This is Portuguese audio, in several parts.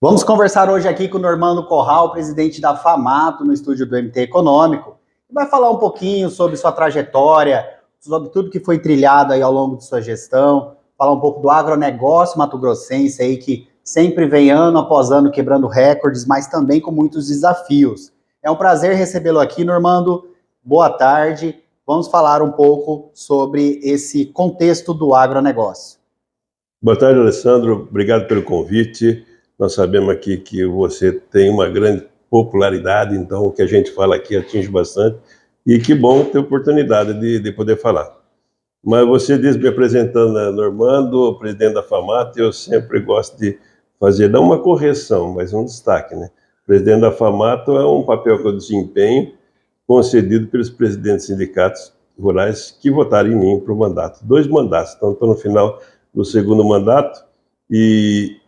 Vamos conversar hoje aqui com o Normando Corral, presidente da FAMATO, no estúdio do MT Econômico, que vai falar um pouquinho sobre sua trajetória, sobre tudo que foi trilhado aí ao longo de sua gestão, falar um pouco do agronegócio mato-grossense aí, que sempre vem ano após ano quebrando recordes, mas também com muitos desafios. É um prazer recebê-lo aqui, Normando. Boa tarde. Vamos falar um pouco sobre esse contexto do agronegócio. Boa tarde, Alessandro. Obrigado pelo convite. Nós sabemos aqui que você tem uma grande popularidade, então o que a gente fala aqui atinge bastante. E que bom ter a oportunidade de poder falar. Mas você diz, me apresentando, né, Normando, presidente da FAMATO, eu sempre gosto de fazer, não uma correção, mas um destaque, né? Presidente da FAMATO é um papel que eu desempenho, concedido pelos presidentes de sindicatos rurais que votaram em mim para o mandato. 2 mandatos, então estou no final do segundo mandato e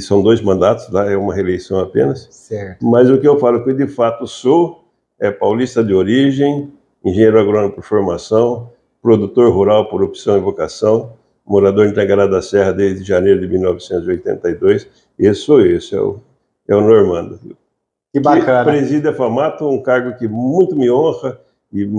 são 2 mandatos, lá é uma reeleição apenas. Certo. Mas o que eu falo que eu de fato sou paulista de origem, engenheiro agrônomo por formação, produtor rural por opção e vocação, morador em Tangará da Serra desde janeiro de 1982. Esse sou eu, esse é o Normando. Que bacana. Que preside a FAMATO, um cargo que muito me honra e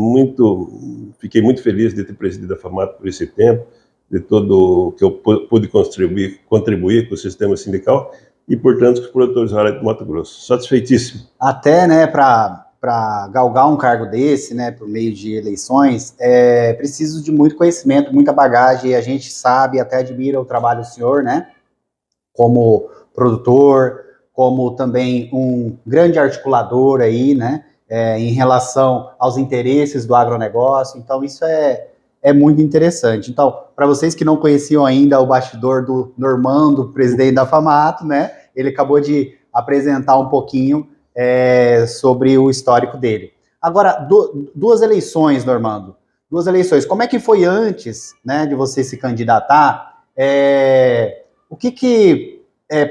fiquei muito feliz de ter presidido a FAMATO por esse tempo, de todo o que eu pude contribuir com o sistema sindical e, portanto, com os produtores rurais do Mato Grosso. Satisfeitíssimo. Até, né, para galgar um cargo desse, né, por meio de eleições, é preciso de muito conhecimento, muita bagagem, e a gente sabe, até admira o trabalho do senhor, né, como produtor, como também um grande articulador aí, né, em relação aos interesses do agronegócio. Então isso é muito interessante. Então, para vocês que não conheciam ainda o bastidor do Normando, presidente da FAMATO, né, ele acabou de apresentar um pouquinho sobre o histórico dele. Agora, 2 eleições, Normando, 2 eleições. Como é que foi antes, né, de você se candidatar? O que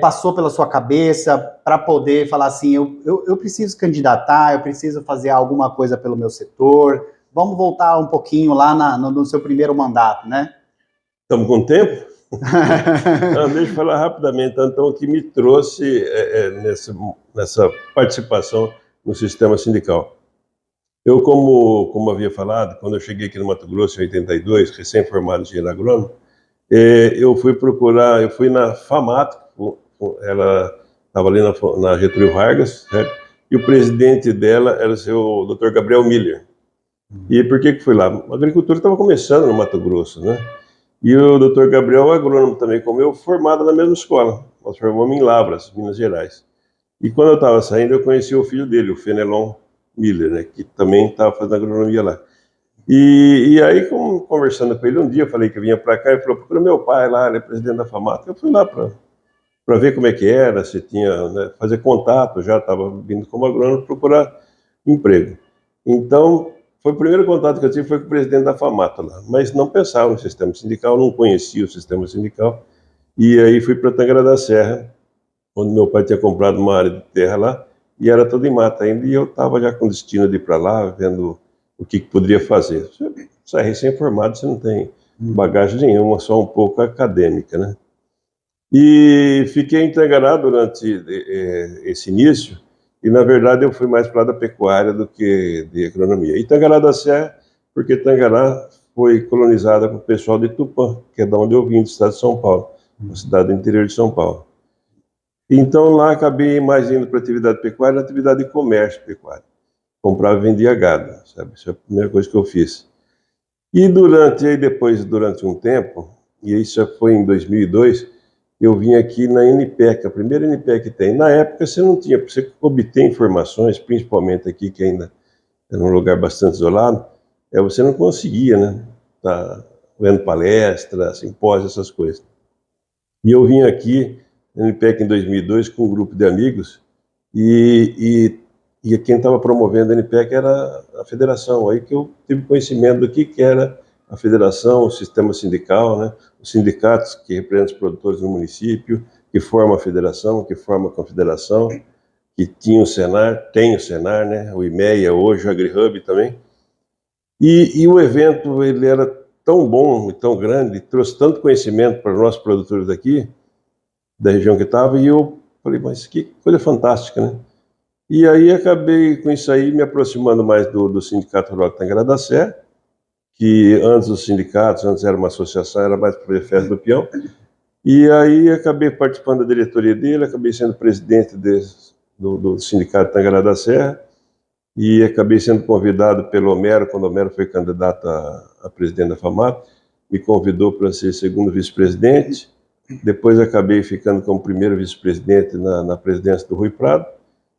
passou pela sua cabeça para poder falar assim, eu preciso candidatar, eu preciso fazer alguma coisa pelo meu setor? Vamos voltar um pouquinho lá no seu primeiro mandato, né? Estamos com tempo? Não, deixa eu falar rapidamente, então, o que me trouxe nessa participação no sistema sindical. Eu, como havia falado, quando eu cheguei aqui no Mato Grosso em 82, recém-formado em engenheiro agrônomo, eu fui na FAMATO, ela estava ali na Getúlio Vargas, certo? E o presidente dela era o seu Dr. Gabriel Miller. E por que fui lá? A agricultura estava começando no Mato Grosso, né? E o Dr. Gabriel, agrônomo também como eu, formado na mesma escola. Nós formamos em Lavras, Minas Gerais. E quando eu estava saindo, eu conheci o filho dele, o Fenelon Miller, né, que também estava fazendo agronomia lá. E aí, conversando com ele um dia, eu falei que eu vinha para cá, ele falou, procura meu pai lá, ele é presidente da FAMATO. Eu fui lá para ver como é que era, se tinha, né, fazer contato, já estava vindo como agrônomo, procurar emprego. Então, foi o primeiro contato que eu tive, foi com o presidente da FAMATO lá, mas não pensava no sistema sindical, não conhecia o sistema sindical, e aí fui para Tangará da Serra, onde meu pai tinha comprado uma área de terra lá, e era tudo em mata ainda, e eu estava já com destino de ir para lá, vendo o que poderia fazer. Você é recém-formado, você não tem bagagem nenhuma, só um pouco acadêmica, né? E fiquei em Tangará durante esse início, e na verdade eu fui mais para da pecuária do que de agronomia. E Tangará da Serra, porque Tangará foi colonizada pelo pessoal de Tupã, que é de onde eu vim, do estado de São Paulo, uma cidade do interior de São Paulo. Então lá acabei mais indo para atividade pecuária, atividade de comércio pecuário. Comprava e vendia gado, sabe? Isso é a primeira coisa que eu fiz. E durante um tempo, e isso já foi em 2002, eu vim aqui na NPEC, a primeira NPEC que tem. Na época você não tinha, para você obter informações, principalmente aqui, que ainda era um lugar bastante isolado, você não conseguia, né? Tá vendo palestras, simpósios, essas coisas. E eu vim aqui na NPEC em 2002 com um grupo de amigos e quem estava promovendo a NPEC era a federação. Aí que eu tive conhecimento do que era a federação, o sistema sindical, né? Os sindicatos que representam os produtores no município, que formam a federação, que formam a confederação, que tinha o Senar, tem o Senar, né? O IMEA hoje, o AgriHub também. E o evento, ele era tão bom e tão grande, trouxe tanto conhecimento para nós produtores daqui, da região que estava, e eu Falei, mas que coisa fantástica, né? E aí acabei com isso aí me aproximando mais do Sindicato Rural de Tangará da Serra, que antes dos sindicatos, antes era uma associação, era mais para o Festa do Peão. E aí acabei participando da diretoria dele, acabei sendo presidente do Sindicato Tangará da Serra, e acabei sendo convidado pelo Homero, quando o Homero foi candidato a presidente da FAMAT, me convidou para ser segundo vice-presidente, depois acabei ficando como primeiro vice-presidente na presidência do Rui Prado,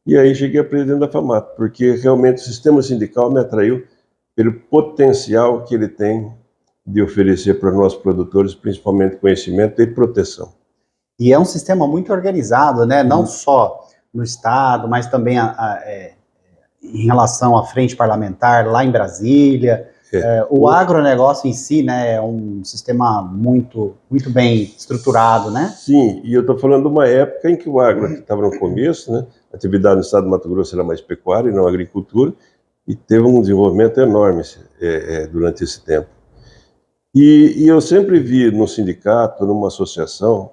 e aí cheguei a presidente da FAMAT, porque realmente o sistema sindical me atraiu pelo potencial que ele tem de oferecer para nós produtores, principalmente conhecimento e proteção. E é um sistema muito organizado, né? Não só no Estado, mas também em relação à frente parlamentar lá em Brasília. O agronegócio em si, né, é um sistema muito, muito bem estruturado, né? Sim, e eu estou falando de uma época em que o agro estava no começo, né? A atividade no estado do Mato Grosso era mais pecuária e não agricultura, e teve um desenvolvimento enorme durante esse tempo. E eu sempre vi no sindicato, numa associação,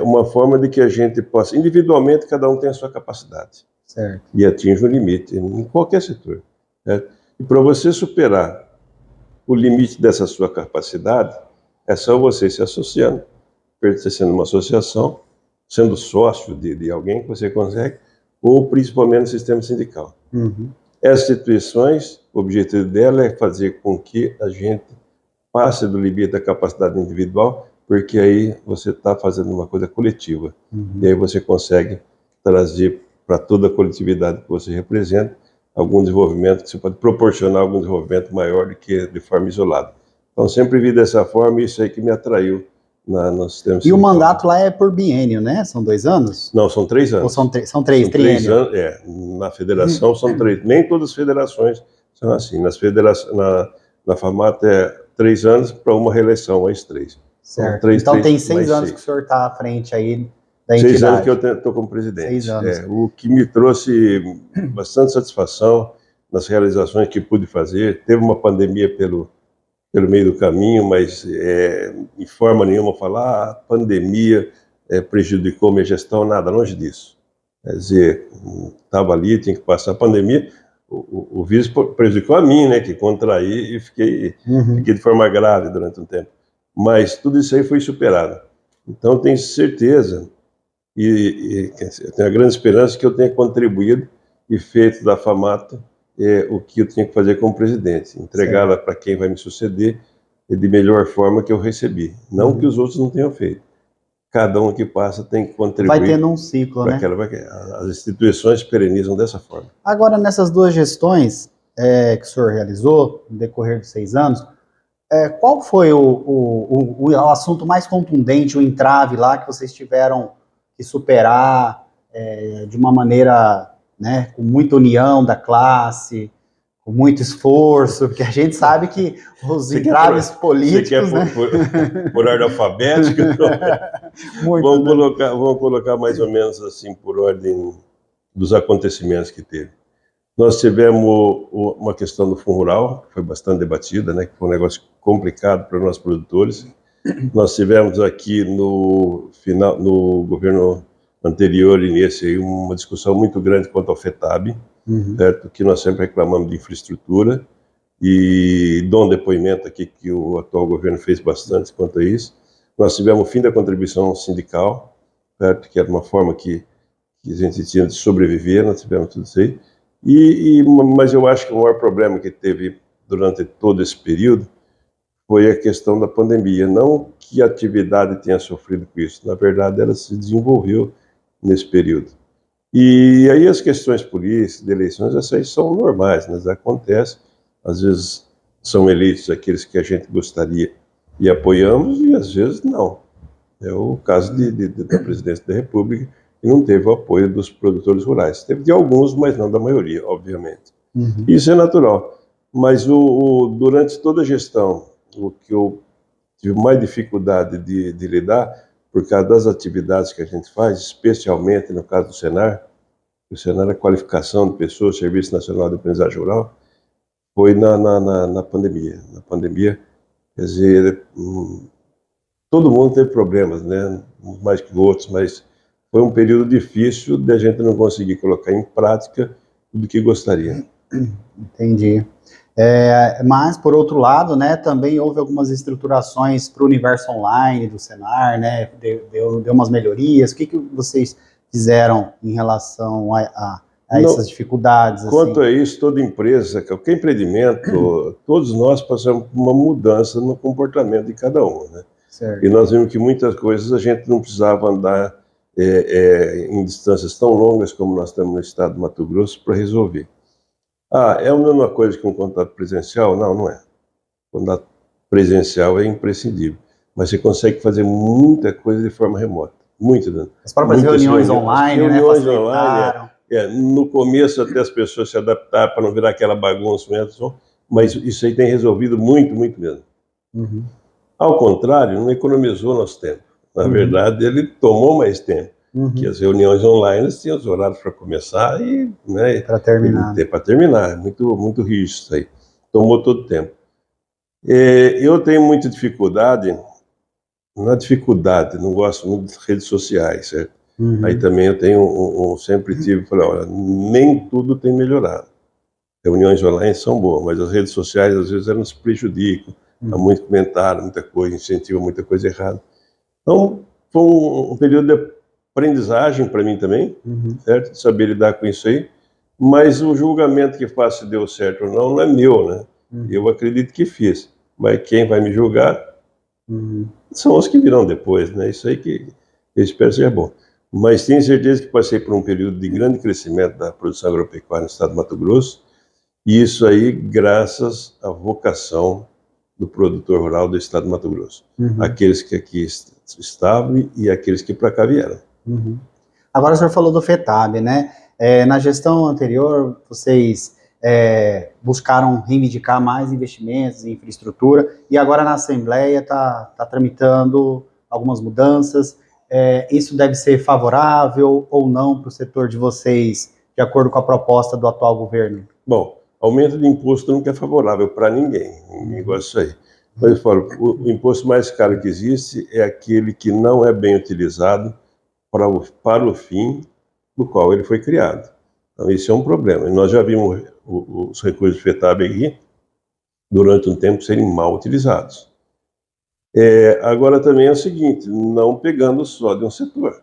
uma forma de que a gente possa, individualmente, cada um tem a sua capacidade. Certo. E atinge um limite, em qualquer setor. Certo? E para você superar o limite dessa sua capacidade, é só você se associando, pertencendo a uma associação, sendo sócio de alguém que você consegue, ou principalmente no sistema sindical. Uhum. Essas instituições, o objetivo dela é fazer com que a gente passe do limite da capacidade individual, porque aí você está fazendo uma coisa coletiva. Uhum. E aí você consegue trazer para toda a coletividade que você representa algum desenvolvimento, que você pode proporcionar algum desenvolvimento maior do que de forma isolada. Então, sempre vi dessa forma, e isso aí que me atraiu no sistema E sindical. o mandato lá é por biênio, né? São 2 anos? Não, são 3 anos. Ou são três, triênio? Anos, na federação são 3. Nem todas as federações são assim. Na FAMAT é 3 anos para uma reeleição, mais 3. Certo. Então tem 6 anos que o senhor está à frente aí da entidade. 6 anos que eu estou como presidente. 6 anos. O que me trouxe bastante satisfação nas realizações que pude fazer. Teve uma pandemia pelo meio do caminho, mas em forma nenhuma falar a pandemia prejudicou minha gestão, nada, longe disso. Quer dizer, estava ali, tinha que passar a pandemia. O vírus prejudicou a mim, né, que contraí e fiquei de forma grave durante um tempo. Mas tudo isso aí foi superado. Então, tenho certeza e eu tenho a grande esperança que eu tenha contribuído e feito da FAMAT o que eu tinha que fazer como presidente, entregá-la para quem vai me suceder de melhor forma que eu recebi. Não que os outros não tenham feito. Cada um que passa tem que contribuir. Vai tendo um ciclo, né? As instituições perenizam dessa forma. Agora, nessas 2 gestões que o senhor realizou, no decorrer dos 6 anos, qual foi o assunto mais contundente, o entrave lá que vocês tiveram que superar de uma maneira, né, com muita união da classe, com muito esforço, porque a gente sabe que os entraves políticos... Você quer por ordem alfabética? Muito, vamos colocar mais ou menos assim, por ordem dos acontecimentos que teve. Nós tivemos uma questão do Fundo Rural, que foi bastante debatida, né, que foi um negócio complicado para nós produtores. Nós tivemos aqui no governo anterior e nesse aí uma discussão muito grande quanto ao FETAB, certo? Que nós sempre reclamamos de infraestrutura, e dou um depoimento aqui que o atual governo fez bastante quanto a isso. Nós tivemos o fim da contribuição sindical, certo? Que era uma forma que a gente tinha de sobreviver, nós tivemos tudo isso aí. Mas eu acho que o maior problema que teve durante todo esse período foi a questão da pandemia. Não que a atividade tenha sofrido com isso, na verdade ela se desenvolveu nesse período. E aí as questões políticas, de eleições, essas aí são normais, né? Acontecem, às vezes são eleitos aqueles que a gente gostaria e apoiamos, e às vezes não. É o caso da presidência da República, que não teve o apoio dos produtores rurais. Teve de alguns, mas não da maioria, obviamente. Isso é natural. Mas durante toda a gestão, o que eu tive mais dificuldade de lidar, por causa das atividades que a gente faz, especialmente no caso do Senar, o Senar é a qualificação de pessoas, Serviço Nacional de Aprendizagem Rural, foi na pandemia. Na pandemia, quer dizer, todo mundo teve problemas, né? Uns mais que outros, mas foi um período difícil de a gente não conseguir colocar em prática tudo que gostaria. Entendi. Mas, por outro lado, né, também houve algumas estruturações para o universo online do Senar, né, deu umas melhorias. O que vocês fizeram em relação a essas dificuldades? Quanto assim? a isso, toda empresa, qualquer empreendimento, todos nós passamos por uma mudança no comportamento de cada um, né? Certo. E nós vimos que muitas coisas a gente não precisava andar em distâncias tão longas como nós estamos no estado do Mato Grosso para resolver. É a mesma coisa que um contato presencial? Não, não é. O contato presencial é imprescindível, mas você consegue fazer muita coisa de forma remota. As próprias reuniões online, né, reuniões facilitaram. online, no começo até as pessoas se adaptaram para não virar aquela bagunça mesmo, mas isso aí tem resolvido muito, muito mesmo. Uhum. Ao contrário, não economizou nosso tempo. Na verdade, ele tomou mais tempo. Que as reuniões online tinham os horários para começar e, né, para terminar. Para terminar. Muito, muito rígido isso aí. Tomou todo o tempo. Eu tenho muita dificuldade, não gosto muito das redes sociais, certo? Aí também eu tenho sempre tive, falei, olha, nem tudo tem melhorado. Reuniões online são boas, mas as redes sociais às vezes elas nos prejudicam. Há muito comentário, muita coisa, incentiva muita coisa errada. Então, foi um período de aprendizagem para mim também, certo? De saber lidar com isso aí. Mas o julgamento que faço se deu certo ou não é meu, né? Eu acredito que fiz. Mas quem vai me julgar são os que virão depois, né? Isso aí que eu espero seja bom. Mas tenho certeza que passei por um período de grande crescimento da produção agropecuária no estado do Mato Grosso. E isso aí graças à vocação do produtor rural do estado do Mato Grosso. Aqueles que aqui estavam e aqueles que para cá vieram. Agora o senhor falou do FETAB, né? Na gestão anterior, vocês buscaram reivindicar mais investimentos em infraestrutura e agora na Assembleia está tramitando algumas mudanças. Isso deve ser favorável ou não para o setor de vocês, de acordo com a proposta do atual governo? Bom, aumento de imposto nunca é favorável para ninguém. Ninguém gosta disso aí. Mas eu falo, o imposto mais caro que existe é aquele que não é bem utilizado para o fim do qual ele foi criado. Então, isso é um problema. E nós já vimos os recursos do FETAB aqui, durante um tempo, serem mal utilizados. Agora também é o seguinte, não pegando só de um setor.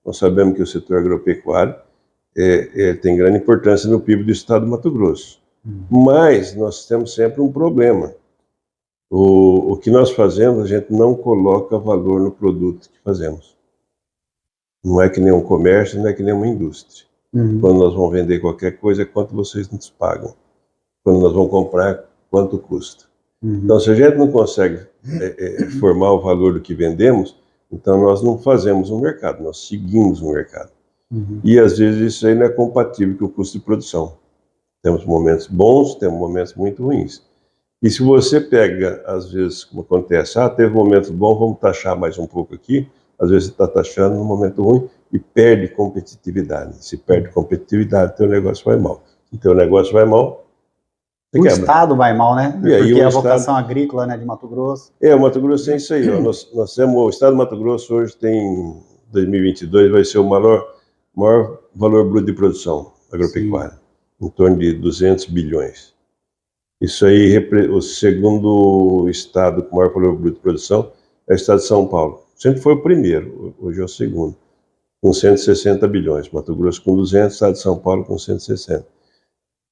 Nós sabemos que o setor agropecuário tem grande importância no PIB do estado do Mato Grosso. Mas nós temos sempre um problema. O que nós fazemos, a gente não coloca valor no produto que fazemos. Não é que nem um comércio, não é que nem uma indústria. Quando nós vamos vender qualquer coisa, quanto vocês nos pagam? Quando nós vamos comprar, quanto custa? Então, se a gente não consegue formar o valor do que vendemos, então nós não fazemos um mercado, nós seguimos um mercado. E às vezes isso aí não é compatível com o custo de produção. Temos momentos bons, temos momentos muito ruins. E se você pega, às vezes, como acontece, teve momentos bons, vamos taxar mais um pouco aqui, às vezes você está taxando num momento ruim e perde competitividade. Se perde competitividade, teu negócio vai mal. Se teu negócio vai mal, você quebra. Estado vai mal, né? E aí, porque a vocação agrícola, né, de Mato Grosso. O Mato Grosso tem isso aí. Ó. Nós temos, o estado do Mato Grosso hoje tem, 2022, vai ser o maior valor bruto de produção agropecuária, em torno de 200 bilhões. Isso aí, o segundo estado com maior valor bruto de produção é o estado de São Paulo. Sempre foi o primeiro, hoje é o segundo, com 160 bilhões. Mato Grosso com 200, estado de São Paulo com 160.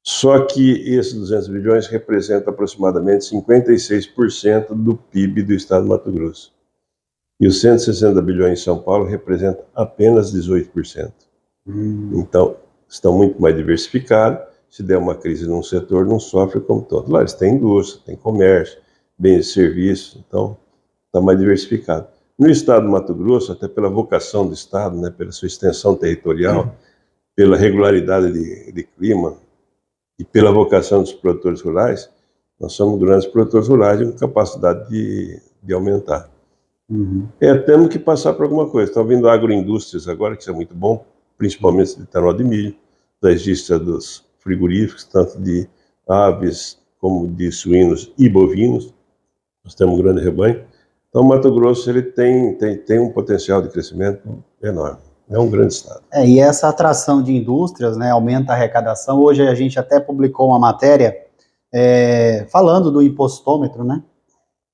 Só que esses 200 bilhões representam aproximadamente 56% do PIB do estado de Mato Grosso. E os 160 bilhões em São Paulo representam apenas 18%. Então, estão muito mais diversificados. Se der uma crise num setor, não sofre como todo. Lá eles têm indústria, têm comércio, bens e serviços, então está mais diversificado. No estado do Mato Grosso, até pela vocação do estado, né, pela sua extensão territorial, pela regularidade de clima e pela vocação dos produtores rurais, nós somos grandes produtores rurais com capacidade de aumentar. Temos que passar por alguma coisa. Estão vindo agroindústrias agora, que isso é muito bom, principalmente de etanol de milho, da indústria dos frigoríficos, tanto de aves como de suínos e bovinos. Nós temos um grande rebanho. Então, o Mato Grosso ele tem um potencial de crescimento enorme. É um grande estado. E essa atração de indústrias, né, aumenta a arrecadação. Hoje a gente até publicou uma matéria falando do impostômetro, né,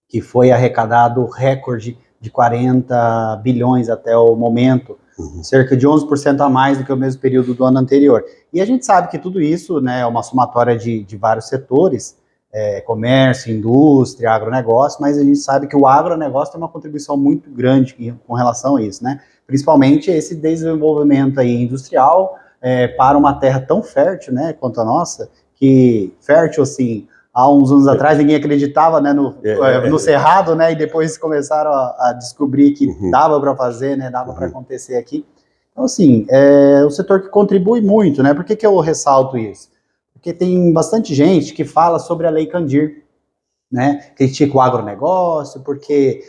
que foi arrecadado recorde de 40 bilhões até o momento, cerca de 11% a mais do que o mesmo período do ano anterior. E a gente sabe que tudo isso, né, é uma somatória de vários setores, comércio, indústria, agronegócio, mas a gente sabe que o agronegócio tem uma contribuição muito grande com relação a isso, né? Principalmente esse desenvolvimento aí industrial para uma terra tão fértil, né, quanto a nossa, que fértil, assim, há uns anos atrás ninguém acreditava, né, no cerrado, né, e depois começaram a descobrir que dava para fazer, né, dava para acontecer aqui. Então, assim, é um setor que contribui muito, né? Por que eu ressalto isso? Porque tem bastante gente que fala sobre a Lei Candir, né? Critica o agronegócio porque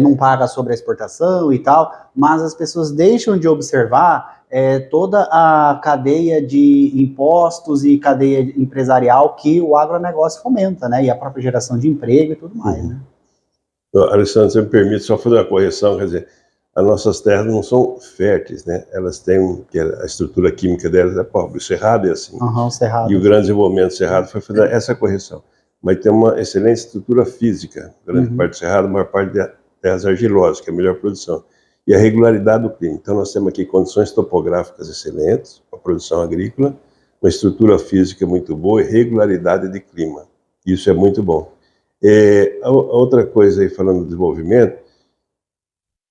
não paga sobre a exportação e tal, mas as pessoas deixam de observar toda a cadeia de impostos e cadeia empresarial que o agronegócio fomenta, né? E a própria geração de emprego e tudo mais, né? Alessandro, você me permite só fazer uma correção, quer dizer, as nossas terras não são férteis, né? Elas têm, a estrutura química delas é pobre. O cerrado é assim. Cerrado. E o grande desenvolvimento do cerrado foi fazer essa correção. Mas tem uma excelente estrutura física, grande parte do cerrado, a maior parte de terras argilosas, que é a melhor produção. E a regularidade do clima. Então nós temos aqui condições topográficas excelentes para a produção agrícola, uma estrutura física muito boa e regularidade de clima. Isso é muito bom. A outra coisa aí, falando do desenvolvimento,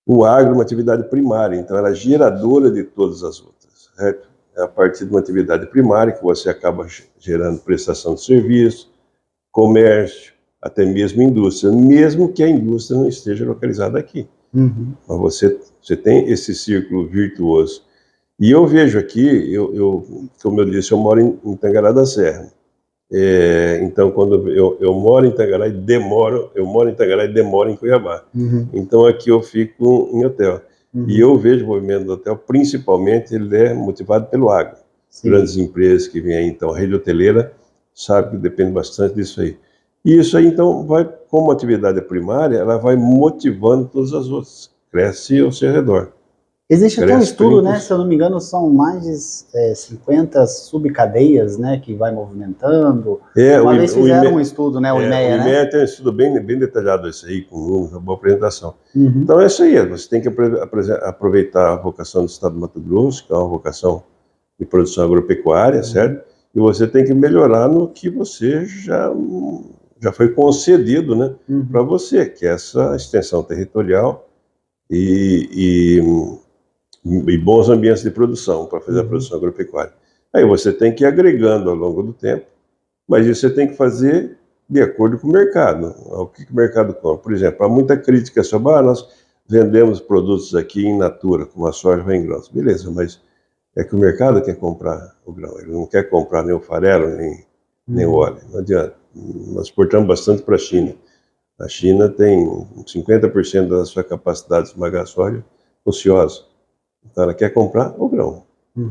o agro é uma atividade primária, então ela é geradora de todas as outras, certo? É a partir de uma atividade primária que você acaba gerando prestação de serviço, comércio, até mesmo indústria, mesmo que a indústria não esteja localizada aqui. Mas você tem esse círculo virtuoso. E eu vejo aqui, como eu disse, eu moro em Tangará da Serra. Então, quando eu moro em Tangará e demoro em Cuiabá. Então, aqui eu fico em hotel. E eu vejo o movimento do hotel, principalmente, ele é motivado pelo agro. Grandes empresas que vêm aí, então, a rede hoteleira, sabe que depende bastante disso aí. E isso aí, então, vai, como atividade primária, ela vai motivando todas as outras. Cresce ao seu redor. Existe até um estudo, né, se eu não me engano, são mais de 50 subcadeias, né, que vai movimentando. Uma vez fizeram um estudo, né, o IMEA, né? O IMEA tem um estudo bem detalhado isso aí, com números, uma boa apresentação. Então é isso aí, você tem que aproveitar a vocação do Estado do Mato Grosso, que é uma vocação de produção agropecuária, certo? E você tem que melhorar no que você já foi concedido, né, para você, que é essa extensão territorial e bons ambientes de produção para fazer a produção agropecuária. Aí você tem que ir agregando ao longo do tempo, mas isso você tem que fazer de acordo com o mercado. O que o mercado compra? Por exemplo, há muita crítica sobre nós vendemos produtos aqui in natura, como a soja em grãos. Beleza, mas é que o mercado quer comprar o grão, ele não quer comprar nem o farelo, nem o óleo. Não adianta. Nós exportamos bastante para a China. A China tem 50% da sua capacidade de esmagar soja ociosa. Então ela quer comprar o grão.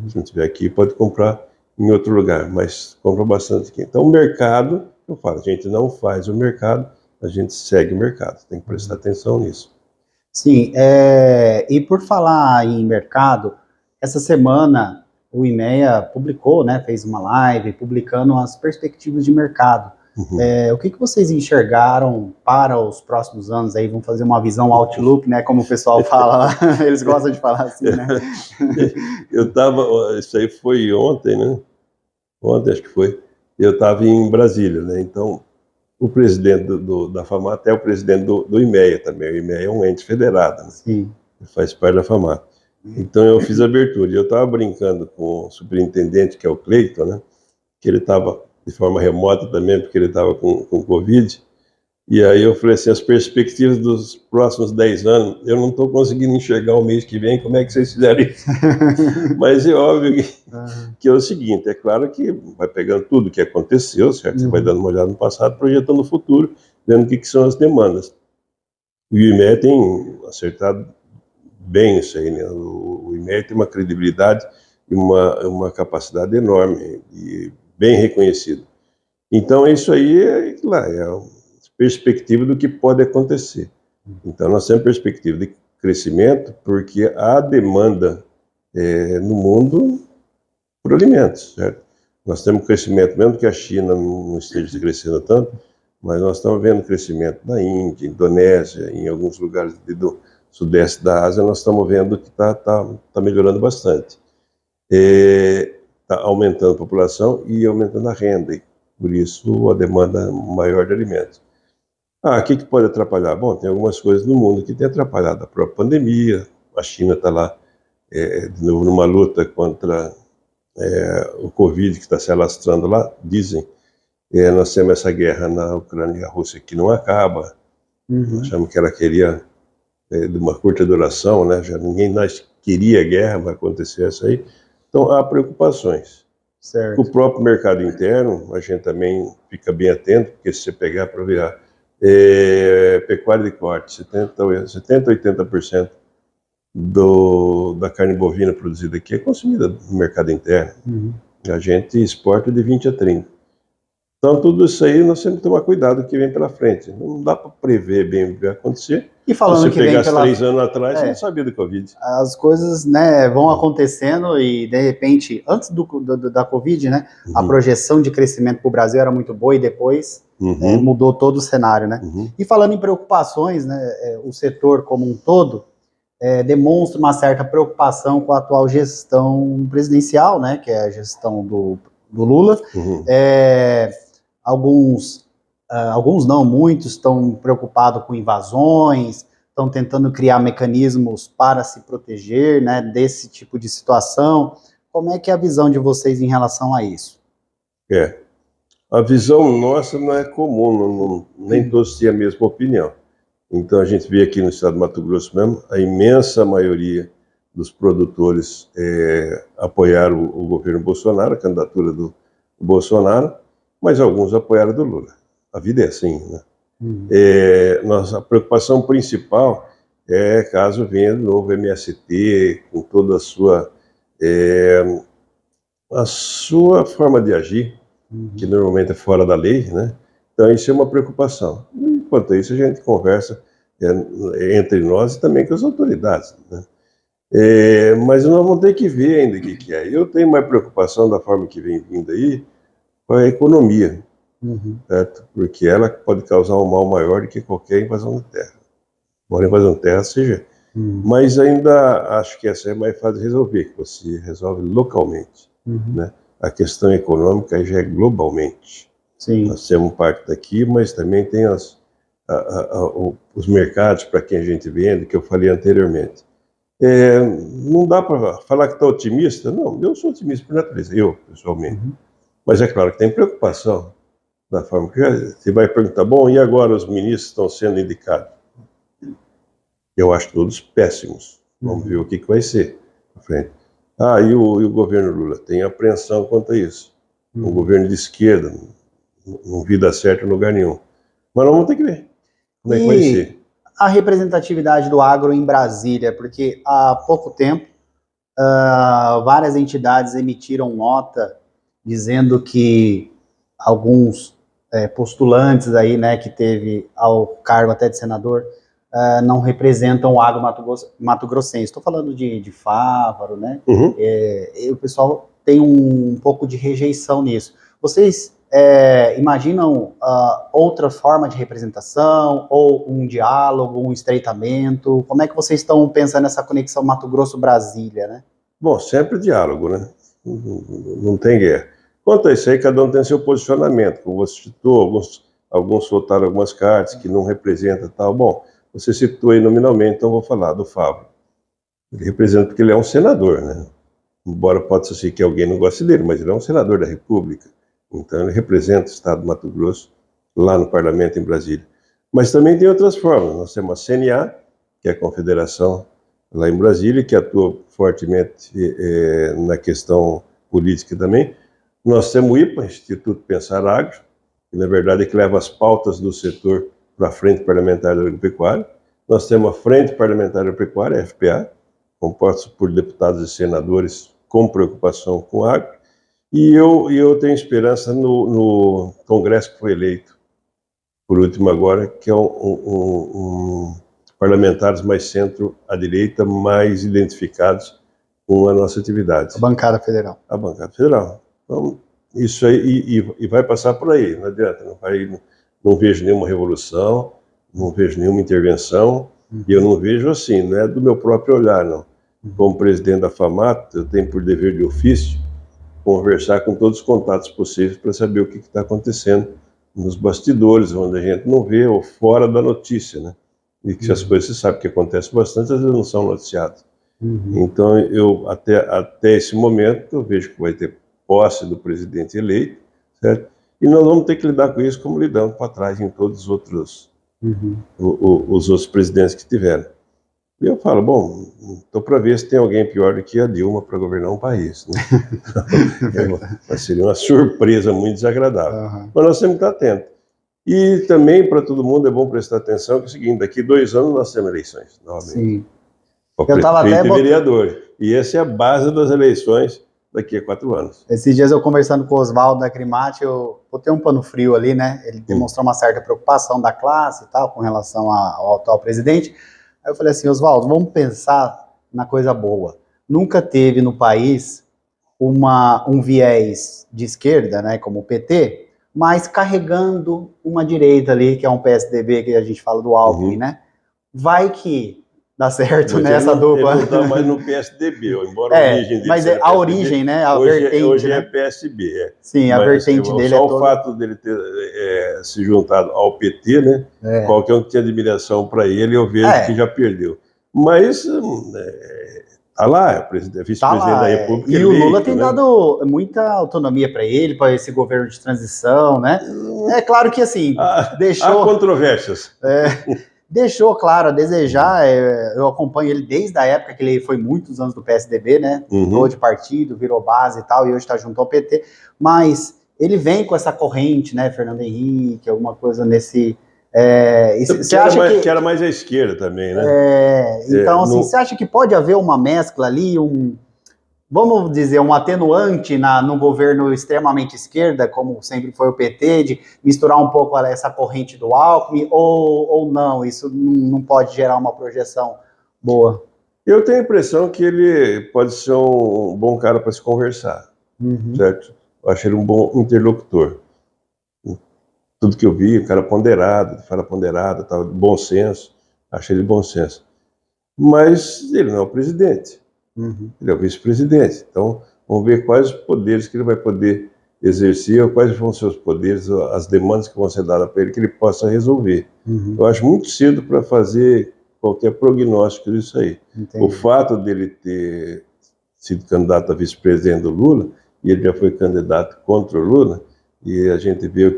Se não tiver aqui, pode comprar em outro lugar, mas compra bastante aqui. Então o mercado, eu falo, a gente não faz o mercado, a gente segue o mercado. Tem que prestar atenção nisso. Sim, e por falar em mercado, essa semana o IMEA publicou, né, fez uma live publicando as perspectivas de mercado. O que vocês enxergaram para os próximos anos aí? Vamos fazer uma visão outlook, né? Como o pessoal fala lá, eles gostam de falar assim, né? Isso aí foi ontem, né? Ontem acho que foi. Eu estava em Brasília, né? Então, o presidente da FAMAT é o presidente do IMEA também. O IMEA é um ente federado, né? Sim. Faz parte da FAMAT. Então, eu fiz a abertura. E eu estava brincando com o superintendente, que é o Cleiton, né? Que ele estava de forma remota também, porque ele estava com Covid. E aí eu falei assim, as perspectivas dos próximos 10 anos, eu não estou conseguindo enxergar o mês que vem, como é que vocês fizeram isso? Mas é óbvio que é o seguinte, é claro que vai pegando tudo que aconteceu, certo? Você vai dando uma olhada no passado, projetando o futuro, vendo o que são as demandas. E o IMEA tem acertado bem isso aí, né? O IMEA tem uma credibilidade e uma capacidade enorme e bem reconhecido. Então, isso aí é a perspectiva do que pode acontecer. Então, nós temos perspectiva de crescimento, porque a demanda no mundo por alimentos, certo? Nós temos crescimento, mesmo que a China não esteja crescendo tanto, mas nós estamos vendo crescimento na Índia, Indonésia, em alguns lugares do sudeste da Ásia, nós estamos vendo que está melhorando bastante. Está aumentando a população e aumentando a renda, e por isso a demanda maior de alimentos. O que pode atrapalhar? Bom, tem algumas coisas no mundo que tem atrapalhado. A própria pandemia, a China está lá, de novo, numa luta contra o Covid, que está se alastrando lá, dizem. Nós temos essa guerra na Ucrânia e a Rússia que não acaba. Achamos que ela queria de uma curta duração, né? Já ninguém mais queria guerra, vai acontecer isso aí. Então, há preocupações. Certo. O próprio mercado interno, a gente também fica bem atento, porque se você pegar para ver pecuária de corte, 70, 80% da carne bovina produzida aqui é consumida no mercado interno. A gente exporta de 20 a 30. Então, tudo isso aí nós temos que tomar cuidado que vem pela frente. Não dá para prever bem o que vai acontecer. E falando se que você vem pegasse pela 3 anos atrás, você não sabia do Covid. As coisas, né, vão acontecendo e, de repente, antes da Covid, né, a projeção de crescimento para o Brasil era muito boa e depois mudou todo o cenário, né? E falando em preocupações, né, o setor como um todo demonstra uma certa preocupação com a atual gestão presidencial, né, que é a gestão do Lula. Alguns não, muitos estão preocupados com invasões, estão tentando criar mecanismos para se proteger, né, desse tipo de situação. Como é que é a visão de vocês em relação a isso? A visão nossa não é comum, nem todos têm a mesma opinião. Então a gente vê aqui no estado do Mato Grosso mesmo, a imensa maioria dos produtores apoiaram o governo Bolsonaro, a candidatura do Bolsonaro, mas alguns apoiaram do Lula. A vida é assim, né? Nossa preocupação principal é caso venha de novo o MST, com toda a sua forma de agir, que normalmente é fora da lei, né? Então isso é uma preocupação. Enquanto isso, a gente conversa entre nós e também com as autoridades, né? Mas nós vamos ter que ver ainda o que é. Eu tenho mais preocupação da forma que vem vindo aí com a economia, certo? Porque ela pode causar um mal maior do que qualquer invasão de terra. Embora a invasão de terra seja. Mas ainda acho que essa é mais fácil de resolver, que você resolve localmente, né? A questão econômica aí já é globalmente. Sim. Nós temos parte daqui, mas também tem os mercados para quem a gente vende, que eu falei anteriormente. Não dá para falar que está otimista. Não, eu sou otimista por natureza, eu, pessoalmente. Mas é claro que tem preocupação da forma que você vai perguntar, bom, e agora os ministros estão sendo indicados? Eu acho todos péssimos. Vamos ver o que vai ser à frente. E o governo Lula? Tem apreensão quanto a isso. O governo de esquerda não vi dar certo em lugar nenhum. Mas nós vamos ter que ver como é que vai ser. A representatividade do agro em Brasília, porque há pouco tempo várias entidades emitiram nota dizendo que alguns postulantes aí, né, que teve ao cargo até de senador, não representam o agro mato-grossense. Estou falando de Fávaro, né? E o pessoal tem um pouco de rejeição nisso. Vocês imaginam outra forma de representação, ou um diálogo, um estreitamento? Como é que vocês estão pensando nessa conexão Mato Grosso-Brasília, né? Bom, sempre diálogo, né? Não tem guerra. Quanto a isso aí, cada um tem seu posicionamento. Como você citou, alguns soltaram algumas cartas que não representam tal. Bom, você citou aí nominalmente, então eu vou falar do Fábio. Ele representa porque ele é um senador, né? Embora possa ser que alguém não goste dele, mas ele é um senador da República. Então ele representa o estado do Mato Grosso lá no parlamento em Brasília. Mas também tem outras formas. Nós temos a CNA, que é a confederação lá em Brasília, que atua fortemente na questão política também. Nós temos o IPA, Instituto Pensar Agro, que na verdade é que leva as pautas do setor para a Frente Parlamentar da Agropecuária. Nós temos a Frente Parlamentar da Agropecuária, a FPA, composta por deputados e senadores com preocupação com a agro. E eu tenho esperança no Congresso que foi eleito, por último agora, que é parlamentares mais centro à direita, mais identificados com a nossa atividade. A bancada federal. A bancada federal. Então, isso aí, e vai passar por aí, não adianta, não vejo nenhuma revolução, não vejo nenhuma intervenção, e eu não vejo assim, não é do meu próprio olhar, não. Como presidente da FAMAT, eu tenho por dever de ofício conversar com todos os contatos possíveis para saber o que está acontecendo nos bastidores, onde a gente não vê, ou fora da notícia, né? E que as coisas, você sabe que acontece bastante, às vezes não são noticiadas. Então, eu, até esse momento, eu vejo que vai ter posse do presidente eleito, certo? E nós vamos ter que lidar com isso como lidamos para trás em todos os outros, os outros presidentes que tiveram. E eu falo, bom, estou para ver se tem alguém pior do que a Dilma para governar um país, né? Seria uma surpresa muito desagradável. Mas nós temos que estar atentos. E também, para todo mundo, é bom prestar atenção que é o seguinte, daqui 2 anos nós temos eleições, novamente. Sim. Eu tava até vereador. E essa é a base das eleições daqui a 4 anos. Esses dias eu conversando com o Oswaldo da Crimate, eu botei um pano frio ali, né? Ele demonstrou uma certa preocupação da classe e tal, com relação ao atual presidente. Aí eu falei assim, Oswaldo, vamos pensar na coisa boa. Nunca teve no país um viés de esquerda, né, como o PT, mas carregando uma direita ali, que é um PSDB, que a gente fala do Alckmin, né? Vai que dá certo nessa dupla. Ele não está mais no PSDB, embora a origem dele mas seja a origem, né? A vertente. Hoje é PSB. Sim, a vertente dele só o fato dele ter se juntado ao PT, né? Qualquer um que tinha admiração para ele, eu vejo que já perdeu. Mas tá lá, é vice-presidente da República. E o Lula tem dado muita autonomia para ele, para esse governo de transição, né? É claro que assim, deixou. Há controvérsias. Deixou, claro, a desejar. Eu acompanho ele desde a época que ele foi muitos anos do PSDB, né? Mudou de partido, virou base e tal, e hoje está junto ao PT. Mas ele vem com essa corrente, né? Fernando Henrique, alguma coisa nesse. Você acha que era mais à esquerda também, né? Então, assim, você acha que pode haver uma mescla ali, vamos dizer, um atenuante no governo extremamente esquerda, como sempre foi o PT, de misturar um pouco essa corrente do Alckmin, ou não? Isso não pode gerar uma projeção boa? Eu tenho a impressão que ele pode ser um bom cara para se conversar, certo? Eu acho ele um bom interlocutor. Tudo que eu vi, um cara ponderado, fala ponderado, tal, bom senso, acho ele de bom senso. Mas ele não é o presidente. Ele é o vice-presidente. Então, vamos ver quais os poderes que ele vai poder exercer, quais vão ser os poderes, as demandas que vão ser dadas para ele, que ele possa resolver. Eu acho muito cedo para fazer qualquer prognóstico disso aí. Entendi. O fato dele ter sido candidato a vice-presidente do Lula, e ele já foi candidato contra o Lula, e a gente vê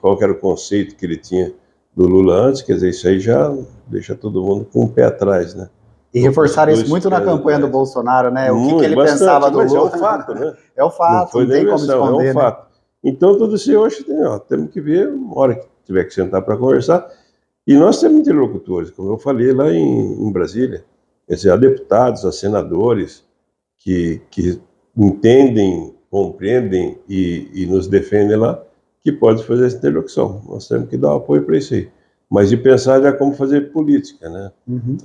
qual era o conceito que ele tinha do Lula antes, quer dizer, isso aí já deixa todo mundo com o pé atrás, né? E reforçaram isso muito na campanha do Bolsonaro, né? O que ele pensava do Lula. Mas é um fato, né? É o fato, não tem como esconder, é um fato. Então, tudo isso eu acho que temos que ver, uma hora que tiver que sentar para conversar. E nós temos interlocutores, como eu falei lá em Brasília. Quer dizer, há deputados, há senadores que entendem, compreendem e nos defendem lá, que podem fazer essa interlocução. Nós temos que dar apoio para isso aí. Mas de pensar já como fazer política, né?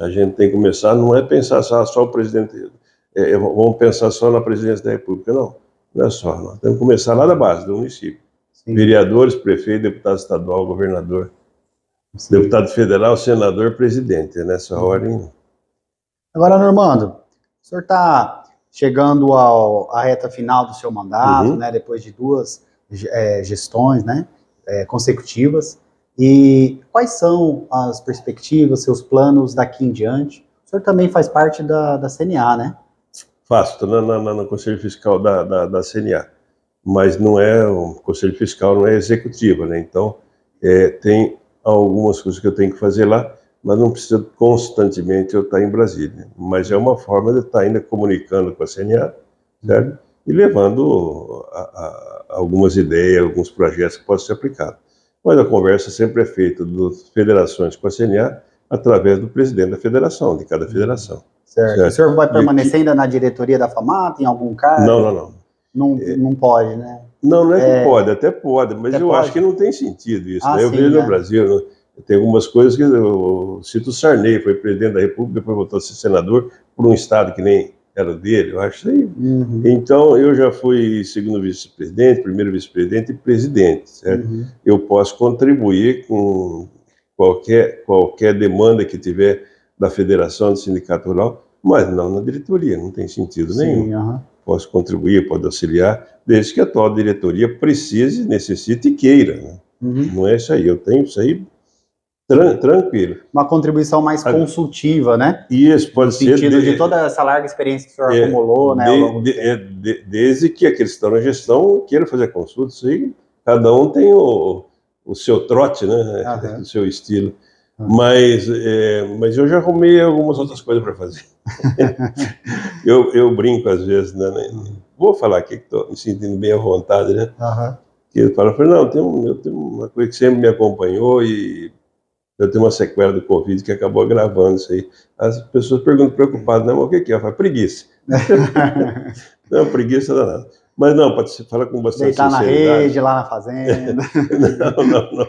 A gente tem que começar, não é pensar só o presidente, vamos pensar só na presidência da República, não é só, nós temos que começar lá da base, do município. Sim. Vereadores, prefeito, deputado estadual, governador, deputado federal, senador, presidente, é nessa ordem. Agora, Normando, o senhor está chegando à reta final do seu mandato, né, depois de 2 gestões, né, consecutivas. E quais são as perspectivas, seus planos daqui em diante? O senhor também faz parte da CNA, né? Faço, estou no Conselho Fiscal da CNA, mas não é, o Conselho Fiscal não é executivo, né? Então, tem algumas coisas que eu tenho que fazer lá, mas não precisa constantemente eu estar em Brasília. Mas é uma forma de estar ainda comunicando com a CNA, certo? E levando algumas ideias, alguns projetos que possam ser aplicados. Mas a conversa sempre é feita das federações com a CNA através do presidente da federação, de cada federação. Certo. O senhor vai permanecer ainda na diretoria da FAMAT, em algum cargo? Não. Não pode, né? Não é que pode, até pode, mas eu acho que não tem sentido isso. Né? Eu vejo no Brasil, né? Tem algumas coisas que eu cito o Sarney, foi presidente da República, depois voltou a ser senador por um estado que nem era o dele, eu acho aí. Então, eu já fui segundo vice-presidente, primeiro vice-presidente e presidente, certo? Eu posso contribuir com qualquer demanda que tiver da federação, do sindicato rural, mas não na diretoria, não tem sentido nenhum. Posso contribuir, pode auxiliar, desde que a atual diretoria precise, necessite e queira, né? Não é isso aí, eu tenho isso aí tranquilo. Uma contribuição mais consultiva, né? Isso, pode no ser. sentido de toda essa larga experiência que o senhor acumulou, né, ao longo do tempo. Desde que aqueles que estão na gestão queiram fazer consulta, isso aí, cada um tem o seu trote, né? O seu estilo. Mas eu já arrumei algumas outras coisas para fazer. eu brinco às vezes, né? Vou falar aqui que estou me sentindo bem à vontade, né? Que eu falo, não, eu tenho uma coisa que sempre me acompanhou e eu tenho uma sequela do Covid que acabou agravando isso aí. As pessoas perguntam preocupadas, não, mas o que é? Eu falo, preguiça. Não, preguiça não é nada. Mas não, pode se falar com bastante deitar sinceridade. Na rede, lá na fazenda. Não.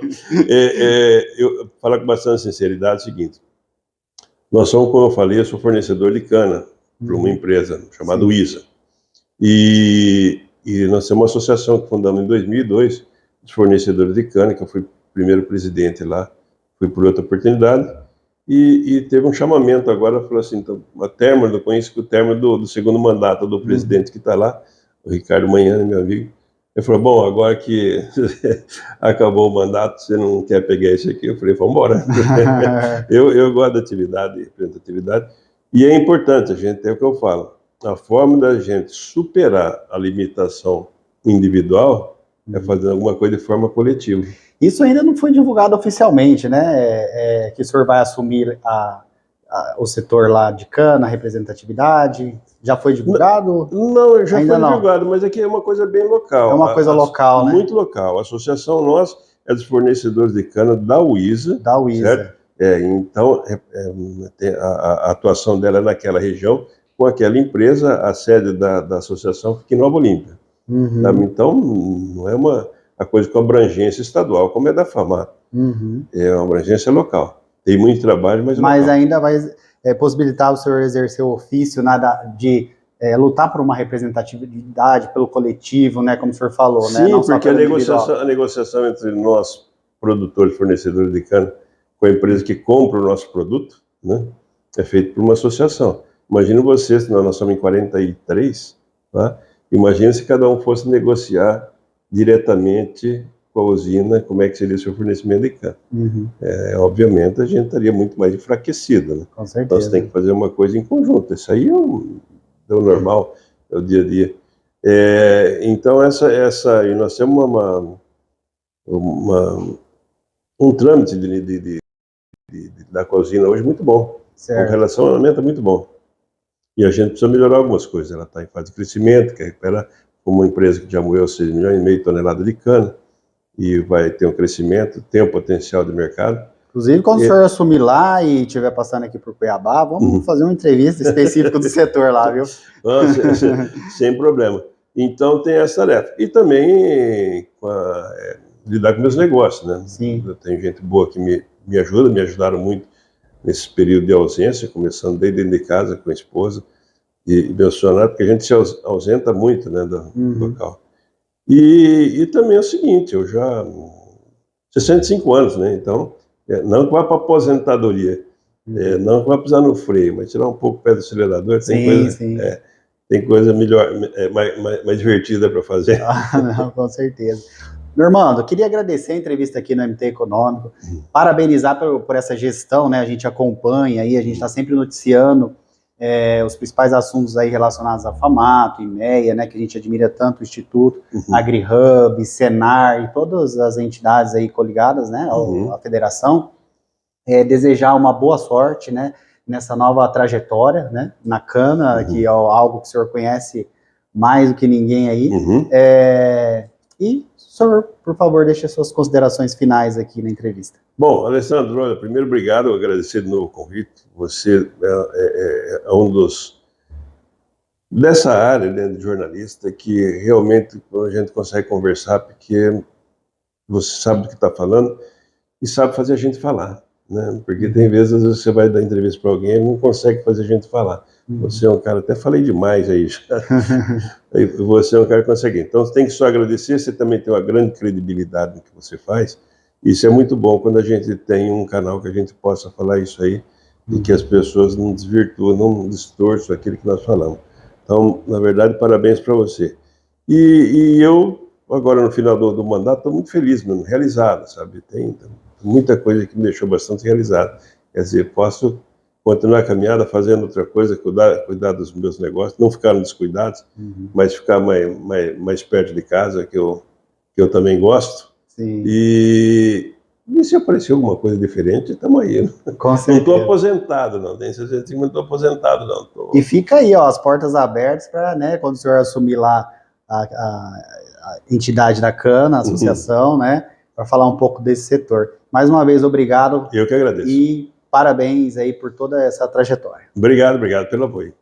Eu falo com bastante sinceridade o seguinte. Nós somos, como eu falei, eu sou fornecedor de cana para uma empresa chamada ISA. E nós temos uma associação que fundamos em 2002, os fornecedores de cana, que eu fui o primeiro presidente lá, fui por outra oportunidade, e teve um chamamento agora, falou assim, então, a término, eu conheço o término do segundo mandato do presidente que está lá, o Ricardo Manhã, meu amigo. Ele falou, bom, agora que acabou o mandato, você não quer pegar isso aqui? Eu falei, vamos embora. eu gosto da atividade, representatividade, e é importante, a gente, é o que eu falo, a forma da gente superar a limitação individual é fazer alguma coisa de forma coletiva. Isso ainda não foi divulgado oficialmente, né? Que o senhor vai assumir o setor lá de cana, representatividade. Já foi divulgado? Não, já ainda foi divulgado, mas aqui é uma coisa bem local. É uma coisa local, né? Muito local. A associação nossa é dos fornecedores de cana da UISA. Da UISA. Certo? Então, a atuação dela é naquela região, com aquela empresa, a sede da associação fica em Nova Olímpia. Então, não é a coisa com abrangência estadual, como é da FAMAT. É uma abrangência local. Tem muito trabalho, mas local. Ainda vai possibilitar o senhor exercer o ofício, de lutar por uma representatividade pelo coletivo, né, como o senhor falou. Sim, né? Não porque a negociação entre nós, produtores e fornecedores de cana, com a empresa que compra o nosso produto, né, é feita por uma associação. Imagina vocês, nós somos em 43, tá? Imagina se cada um fosse negociar diretamente com a usina, como é que seria o seu fornecimento de cana. Obviamente, a gente estaria muito mais enfraquecido, né? Com certeza. Então, você tem que fazer uma coisa em conjunto. Isso aí é o normal, é o dia a dia. Então, e nós temos um trâmite da usina hoje muito bom. Certo. Um relacionamento muito bom. E a gente precisa melhorar algumas coisas. Ela está em fase de crescimento, quer recuperar como uma empresa que já moeu 6,5 milhões de toneladas de cana, e vai ter um crescimento, tem um potencial de mercado. Inclusive, quando o senhor assumir lá e estiver passando aqui por Cuiabá, vamos fazer uma entrevista específica do setor lá, viu? Sem problema. Então, tem essa tarefa. E também lidar com meus negócios, né? Sim. Tem gente boa que me ajuda, me ajudaram muito nesse período de ausência, começando desde dentro de casa com a esposa e meu funcionário, porque a gente se ausenta muito, né, do local. E também é o seguinte, eu já 65 anos, né, então, não que vá para aposentadoria, não que vá pisar no freio, mas tirar um pouco o pé do acelerador, tem coisa melhor, mais divertida para fazer. Não, com certeza. Meu irmão, eu queria agradecer a entrevista aqui no MT Econômico, parabenizar por essa gestão, né? A gente acompanha aí, a gente está sempre noticiando os principais assuntos aí relacionados à FAMAT, IMEA, né? Que a gente admira tanto, o Instituto, AgriHub, Senar e todas as entidades aí coligadas, né? À federação. Desejar uma boa sorte, né? Nessa nova trajetória, né? Na cana, que é algo que o senhor conhece mais do que ninguém aí. E o senhor, por favor, deixe as suas considerações finais aqui na entrevista. Bom, Alessandro, olha, primeiro, obrigado, agradecer de novo o convite. Você é um dessa área, né, de jornalista, que realmente a gente consegue conversar, porque você sabe do que está falando e sabe fazer a gente falar, né? Porque tem vezes, às vezes você vai dar entrevista para alguém e não consegue fazer a gente falar. Você é um cara, até falei demais aí já. Você é um cara que consegue. Então, você tem que só agradecer, você também tem uma grande credibilidade no que você faz. Isso é muito bom quando a gente tem um canal que a gente possa falar isso aí e que as pessoas não desvirtuam, não distorçam aquilo que nós falamos. Então, na verdade, parabéns para você. E eu, agora no final do mandato, estou muito feliz, mesmo, realizado, sabe? Tem muita coisa que me deixou bastante realizado. Quer dizer, posso continuar a caminhada fazendo outra coisa, cuidar dos meus negócios, não ficar descuidados, mas ficar mais perto de casa, que eu também gosto. Sim. E se aparecer alguma coisa diferente, estamos aí. Né? Com certeza. Não estou aposentado, não. Tem certeza que não estou aposentado, não. E fica aí, ó, as portas abertas para, né, quando o senhor assumir lá a entidade da Cana, a associação, né, para falar um pouco desse setor. Mais uma vez, obrigado. Eu que agradeço. E parabéns aí por toda essa trajetória. Obrigado pelo apoio.